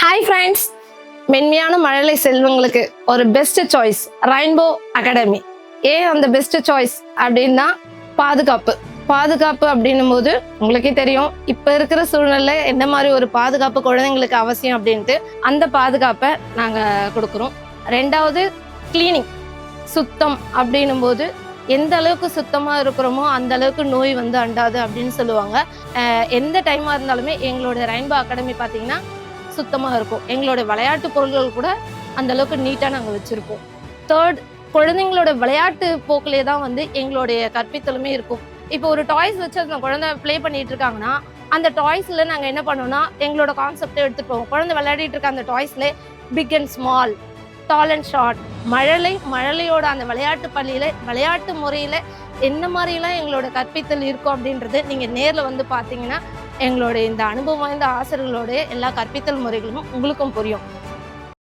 Hi friends, மென்மையான மழலை செல்வங்களுக்கு ஒரு பெஸ்ட் சாய்ஸ் ரெயின்போ அகாடமி. ஏன் அந்த பெஸ்ட் சாய்ஸ் அப்படின்னா பாதுகாப்பு அப்படின்னும் போது உங்களுக்கே தெரியும், இப்போ இருக்கிற சூழ்நிலை எந்த மாதிரி ஒரு பாதுகாப்பு குழந்தைங்களுக்கு அவசியம் அப்படின்ட்டு அந்த பாதுகாப்பை நாங்கள் கொடுக்குறோம். ரெண்டாவது கிளீனிங், சுத்தம் அப்படின்னும் போது எந்த அளவுக்கு சுத்தமாக இருக்கிறோமோ அந்த அளவுக்கு நோய் வந்து அண்டாது அப்படின்னு சொல்லுவாங்க. எந்த டைமாக இருந்தாலுமே எங்களோட ரெயின்போ அகாடமி பார்த்தீங்கன்னா சுத்தமாக இருக்கும். எங்களோட விளையாட்டு பொருட்கள் கூட அந்த அளவுக்கு நீட்டாக நாங்கள் வச்சுருப்போம். தேர்ட், குழந்தைங்களோட விளையாட்டு போக்கிலே தான் வந்து எங்களுடைய கற்பித்தலுமே இருக்கும். இப்போ ஒரு டாய்ஸ் வச்சு அந்த குழந்தை ப்ளே பண்ணிட்டு இருக்காங்கன்னா அந்த டாய்ஸில் நாங்கள் என்ன பண்ணோம்னா எங்களோட கான்செப்டை எடுத்துகிட்டு போவோம். குழந்தை விளையாடிட்டு இருக்க அந்த டாய்ஸில் big and small, tall and short, மழலையோட அந்த விளையாட்டு பள்ளியில் விளையாட்டு முறையில் என்ன மாதிரிலாம் எங்களோட கற்பித்தல் இருக்கும் அப்படின்றது நீங்கள் நேரில் வந்து பார்த்தீங்கன்னா எங்களுடைய இந்த அனுபவம் வாய்ந்த ஆசிரியர்களோடைய எல்லா கற்பித்தல் முறைகளும் உங்களுக்கும் புரியும்.